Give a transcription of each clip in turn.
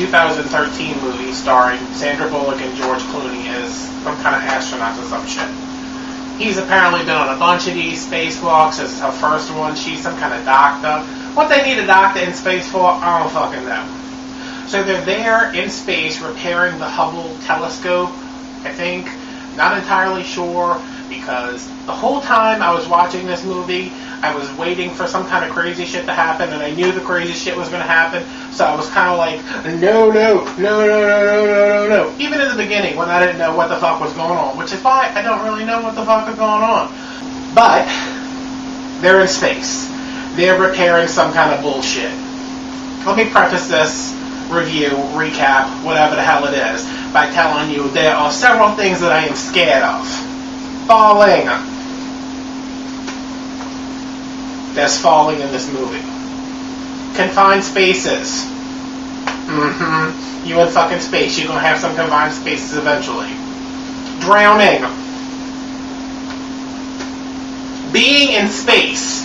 2013 movie starring Sandra Bullock and George Clooney as some kind of astronaut or some shit. He's apparently been on a bunch of these spacewalks. This is her first one. She's some kind of doctor. What they need a doctor in space for, I don't fucking know. So they're there in space repairing the Hubble telescope, I think. Not entirely sure, because the whole time I was watching this movie, I was waiting for some kind of crazy shit to happen, and I knew the crazy shit was going to happen, so I was kind of like, no. Even in the beginning, when I didn't know what the fuck was going on, which is why I don't really know what the fuck is going on. But they're in space. They're repairing some kind of bullshit. Let me preface this review, recap, whatever the hell it is, by telling you there are several things that I am scared of. Falling. There's falling in this movie. Confined spaces. You in fucking space, you're gonna have some confined spaces eventually. Drowning. Being in space.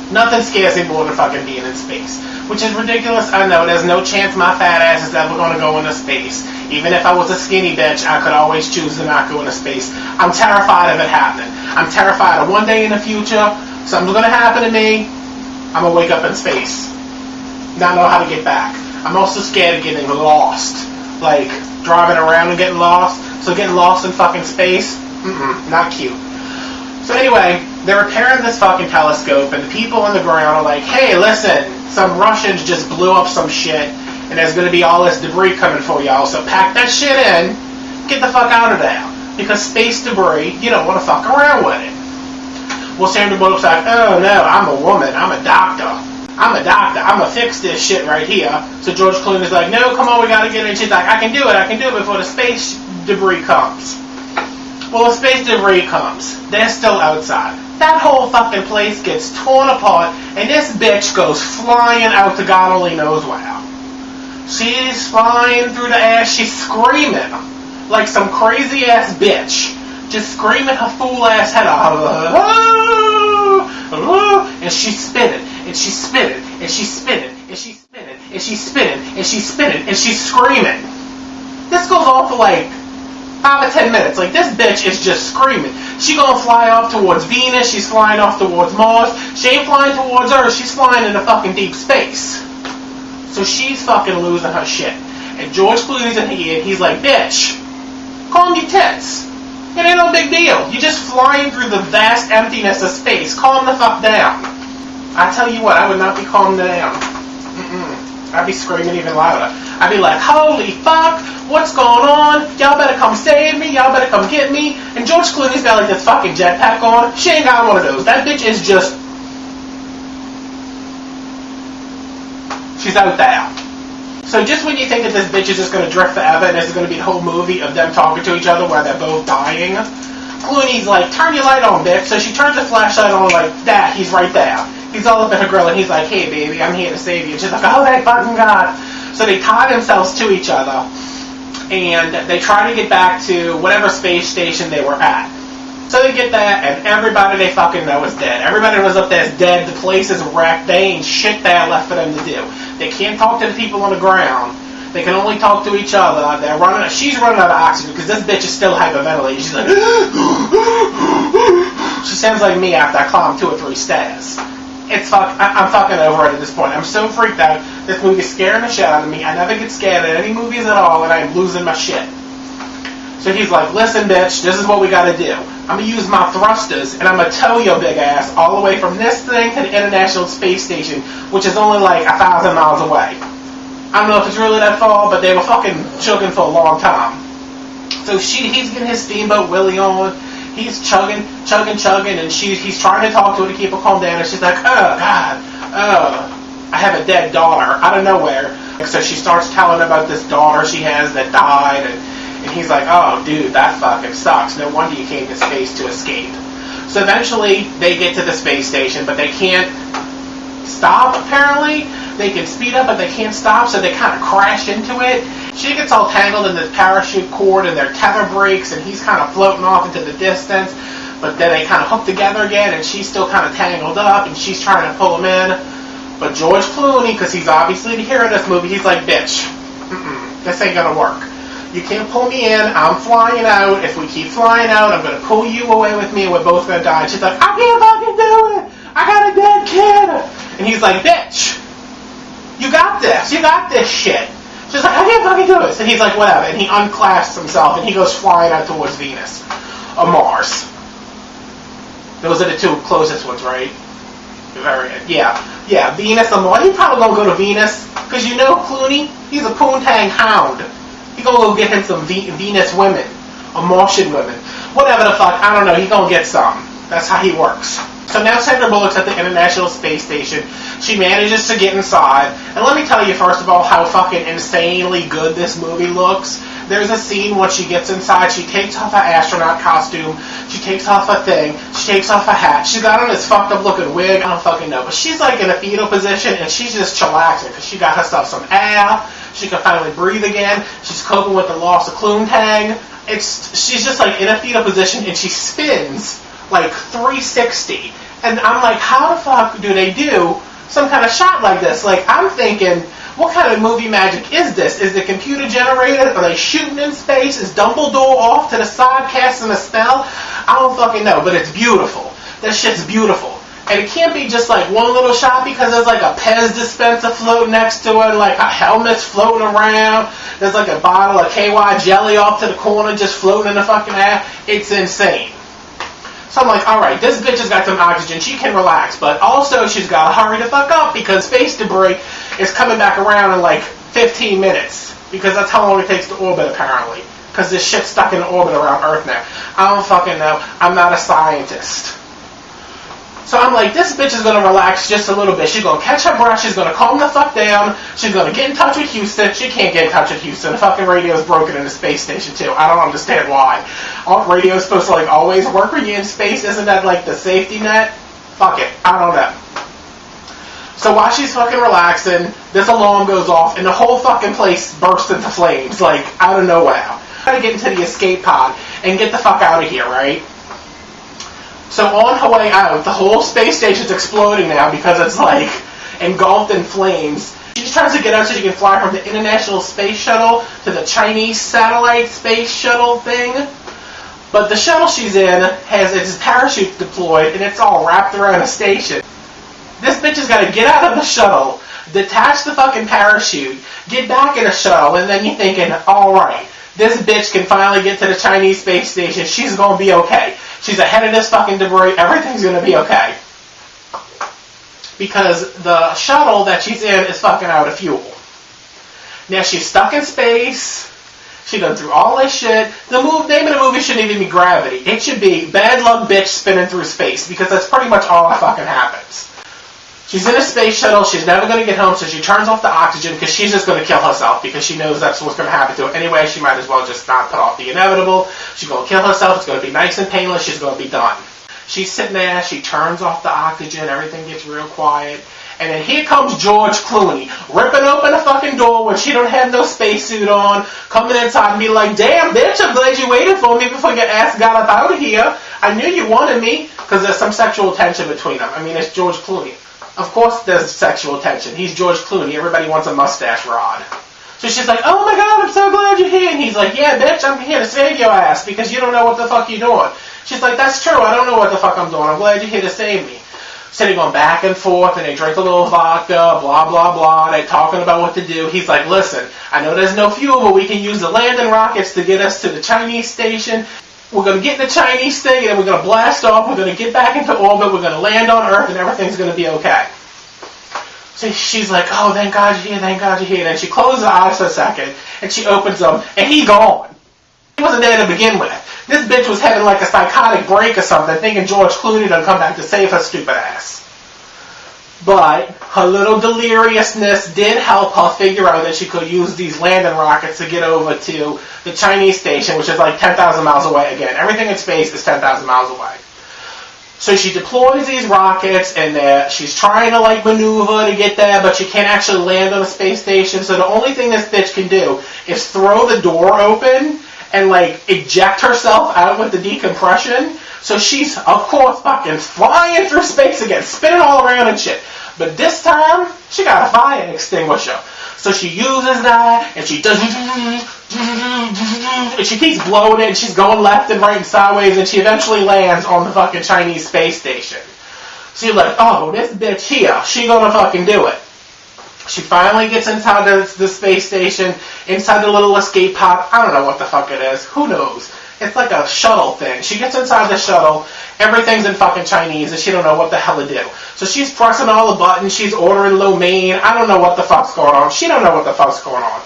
Nothing scares me more than fucking being in space. Which is ridiculous, I know. There's no chance my fat ass is ever going to go into space. Even if I was a skinny bitch, I could always choose to not go into space. I'm terrified of it happening. I'm terrified of one day in the future, something's going to happen to me, I'm going to wake up in space. Not know how to get back. I'm also scared of getting lost. Like, driving around and getting lost. So getting lost in fucking space, not cute. So anyway, they're repairing this fucking telescope, and the people on the ground are like, hey, listen, some Russians just blew up some shit, and there's going to be all this debris coming for y'all, so pack that shit in, get the fuck out of there. Because space debris, you don't want to fuck around with it. Well, Sandra Bullock's like, oh no, I'm a woman, I'm a doctor, I'm gonna fix this shit right here. So George Clooney's like, no, come on, we gotta get in. She's like, I can do it before the space debris comes. Well, the space debris comes. They're still outside. That whole fucking place gets torn apart, and this bitch goes flying out to God only knows where. She's flying through the air. She's screaming like some crazy ass bitch, just screaming her fool ass head off. And she's spinning, and she's spinning, and she's spinning, and she's spinning, and she's spinning, and she's spinning, and she's screaming. This goes on for like 5 or 10 minutes. Like, this bitch is just screaming. She gonna fly off towards Venus. She's flying off towards Mars. She ain't flying towards Earth. She's flying into fucking deep space. So she's fucking losing her shit. And George Clooney's in here, and he's like, bitch, calm your tits. It ain't no big deal. You're just flying through the vast emptiness of space. Calm the fuck down. I tell you what, I would not be calmed down. I'd be screaming even louder. I'd be like, holy fuck, what's going on? Y'all better come save me. Y'all better come get me. And George Clooney's got like this fucking jetpack on. She ain't got one of those. That bitch is just... she's out there. So just when you think that this bitch is just going to drift forever and this is going to be a whole movie of them talking to each other while they're both dying, Clooney's like, turn your light on, bitch. So she turns the flashlight on like that. He's right there. He's all up in her grill, and he's like, hey, baby, I'm here to save you. And she's like, oh, thank fucking God. So they tie themselves to each other, and they try to get back to whatever space station they were at. So they get there, and everybody they fucking know is dead. Everybody was up there is dead. The place is wrecked. They ain't shit there left for them to do. They can't talk to the people on the ground. They can only talk to each other. They're running. She's running out of oxygen because this bitch is still hyperventilating. She's like, she sounds like me after I climb 2 or 3 stairs. I'm fucking over it at this point. I'm so freaked out. This movie's scaring the shit out of me. I never get scared at any movies at all, and I'm losing my shit. So he's like, listen, bitch, this is what we gotta do. I'm gonna use my thrusters, and I'm gonna tow your big ass all the way from this thing to the International Space Station, which is only like 1,000 miles away. I don't know if it's really that far, but they were fucking chugging for a long time. So he's getting his steamboat Willie on. He's chugging, and he's trying to talk to her to keep her calm down, and she's like, oh, God, I have a dead daughter, out of nowhere. So she starts telling about this daughter she has that died, and he's like, oh, dude, that fucking sucks. No wonder you came to space to escape. So eventually, they get to the space station, but they can't stop, apparently. They can speed up, but they can't stop, so they kind of crash into it. She gets all tangled in this parachute cord, and their tether breaks, and he's kind of floating off into the distance. But then they kind of hook together again, and she's still kind of tangled up, and she's trying to pull him in. But George Clooney, because he's obviously the hero of this movie, he's like, bitch, this ain't gonna work. You can't pull me in. I'm flying out. If we keep flying out, I'm gonna pull you away with me and we're both gonna die. And she's like, I can't fucking do it. I got a dead kid. And he's like, bitch, you got this. You got this shit. She's like, I can't fucking do it. So he's like, whatever. And he unclasps himself and he goes flying out towards Venus or Mars. Those are the two closest ones, right? Yeah, Venus or Mars. He probably gonna go to Venus because you know Clooney, he's a poontang hound. He gonna go get him some Venus women or Martian women, whatever the fuck. I don't know. He gonna get some. That's how he works. So now Sandra Bullock's at the International Space Station. She manages to get inside. And let me tell you, first of all, how fucking insanely good this movie looks. There's a scene when she gets inside. She takes off her astronaut costume. She takes off her thing. She takes off her hat. She's got on this fucked up looking wig. I don't fucking know. But she's like in a fetal position and she's just chillaxing because she got herself some air. She can finally breathe again. She's coping with the loss of Cloontang. She's just like in a fetal position and she spins like 360. And I'm like, how the fuck do they do some kind of shot like this? Like, I'm thinking, what kind of movie magic is this? Is it computer generated? Are they shooting in space? Is Dumbledore off to the side casting a spell? I don't fucking know, but it's beautiful. That shit's beautiful. And it can't be just like one little shot because there's like a Pez dispenser floating next to it, like a helmet's floating around. There's like a bottle of KY jelly off to the corner just floating in the fucking air. It's insane. So I'm like, alright, this bitch has got some oxygen, she can relax, but also she's got to hurry the fuck up because space debris is coming back around in like 15 minutes. Because that's how long it takes to orbit apparently. Because this shit's stuck in orbit around Earth now. I don't fucking know. I'm not a scientist. So I'm like, this bitch is going to relax just a little bit. She's going to catch her breath. She's going to calm the fuck down. She's going to get in touch with Houston. She can't get in touch with Houston. The fucking radio's broken in the space station too. I don't understand why. Radio's supposed to like always work when you're in space. Isn't that like the safety net? Fuck it. I don't know. So while she's fucking relaxing, this alarm goes off and the whole fucking place bursts into flames. Like, out of nowhere. Gotta get into the escape pod and get the fuck out of here, right? So on her way out, the whole space station's exploding now because it's like engulfed in flames. She just tries to get out so she can fly from the International Space Shuttle to the Chinese satellite space shuttle thing. But the shuttle she's in has its parachute deployed and it's all wrapped around a station. This bitch has got to get out of the shuttle, detach the fucking parachute, get back in the shuttle, and then you're thinking, alright, this bitch can finally get to the Chinese space station. She's going to be okay. She's ahead of this fucking debris. Everything's going to be okay. Because the shuttle that she's in is fucking out of fuel. Now she's stuck in space. She done through all this shit. The name of the movie shouldn't even be Gravity. It should be Bad Luck Bitch Spinning Through Space. Because that's pretty much all that fucking happens. She's in a space shuttle. She's never going to get home, so she turns off the oxygen because she's just going to kill herself because she knows that's what's going to happen to her. Anyway, she might as well just not put off the inevitable. She's going to kill herself. It's going to be nice and painless. She's going to be done. She's sitting there. She turns off the oxygen. Everything gets real quiet. And then here comes George Clooney, ripping open a fucking door when she don't have no spacesuit on, coming inside and be like, damn, bitch, I'm glad you waited for me before your ass got up out of here. I knew you wanted me. Because there's some sexual tension between them. I mean, it's George Clooney. Of course there's sexual tension. He's George Clooney. Everybody wants a mustache rod. So she's like, oh my god, I'm so glad you're here. And he's like, yeah, bitch, I'm here to save your ass because you don't know what the fuck you're doing. She's like, that's true. I don't know what the fuck I'm doing. I'm glad you're here to save me. So they're going back and forth and they drink a little vodka, blah, blah, blah. They're talking about what to do. He's like, listen, I know there's no fuel, but we can use the landing rockets to get us to the Chinese station. We're going to get in the Chinese thing, and then we're going to blast off. We're going to get back into orbit. We're going to land on Earth, and everything's going to be okay. So she's like, oh, thank God you're here, thank God you're here. And she closes her eyes for a second, and she opens them, and he's gone. He wasn't there to begin with. This bitch was having like a psychotic break or something, thinking George Clooney done come back to save her stupid ass. But her little deliriousness did help her figure out that she could use these landing rockets to get over to the Chinese station, which is like 10,000 miles away again. Everything in space is 10,000 miles away. So she deploys these rockets, and she's trying to like maneuver to get there, but she can't actually land on the space station. So the only thing this bitch can do is throw the door open and like eject herself out with the decompression. So she's, of course, fucking flying through space again, spinning all around and shit. But this time, she got a fire extinguisher. So she uses that, and she does, and she keeps blowing it, and she's going left and right and sideways, and she eventually lands on the fucking Chinese space station. So you're like, oh, this bitch here, she gonna fucking do it. She finally gets inside the space station, inside the little escape pod. I don't know what the fuck it is. Who knows? It's like a shuttle thing. She gets inside the shuttle. Everything's in fucking Chinese, and she don't know what the hell to do. So she's pressing all the buttons. She's ordering lo mein. I don't know what the fuck's going on. She don't know what the fuck's going on.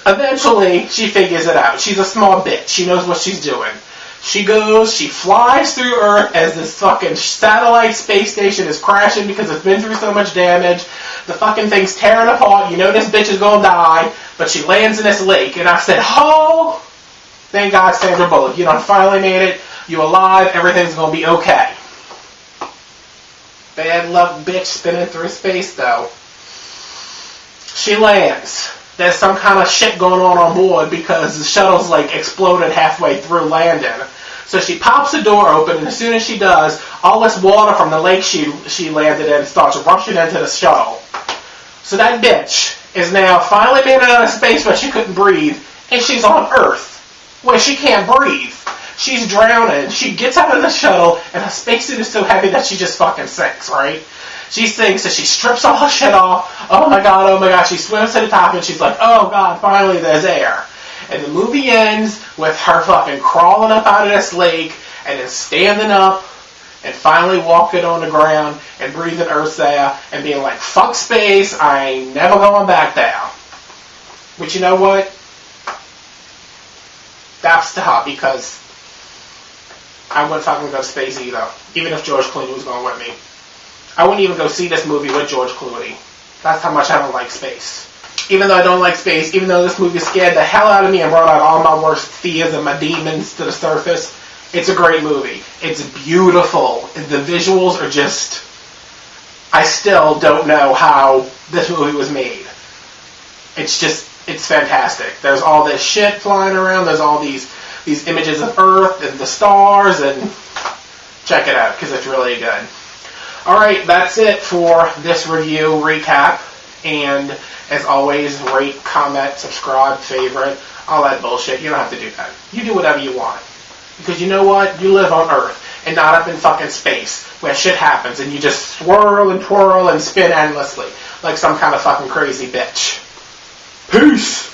Eventually, she figures it out. She's a small bitch. She knows what she's doing. She goes, she flies through Earth as this fucking satellite space station is crashing because it's been through so much damage. The fucking thing's tearing apart. You know this bitch is gonna die, but she lands in this lake. And I said, oh, thank God, Sandra Bullock. You done finally made it. You alive. Everything's gonna be okay. Bad luck bitch spinning through space, though. She lands. There's some kind of shit going on board because the shuttle's like exploded halfway through landing. So she pops the door open, and as soon as she does, all this water from the lake she landed in starts rushing into the shuttle. So that bitch is now finally made it out of space where she couldn't breathe, and she's on Earth where she can't breathe. She's drowning. She gets out of the shuttle, and her spacesuit is so heavy that she just fucking sinks, right? She sinks, and she strips all her shit off. Oh my god. She swims to the top, and she's like, oh god, finally there's air. And the movie ends with her fucking crawling up out of this lake, and then standing up, and finally walking on the ground, and breathing Earth's air, and being like, fuck space, I ain't never going back there. But you know what? That's tough, because I wouldn't fucking go to space either, even if George Clooney was going with me. I wouldn't even go see this movie with George Clooney. That's how much I don't like space. Even though I don't like space, even though this movie scared the hell out of me and brought out all my worst fears and my demons to the surface, it's a great movie. It's beautiful. The visuals are just... I still don't know how this movie was made. It's fantastic. There's all this shit flying around. There's all these images of Earth and the stars, and check it out because it's really good. Alright, that's it for this review recap, and as always, rate, comment, subscribe, favorite, all that bullshit. You don't have to do that. You do whatever you want. Because you know what? You live on Earth and not up in fucking space where shit happens and you just swirl and twirl and spin endlessly like some kind of fucking crazy bitch. Peace!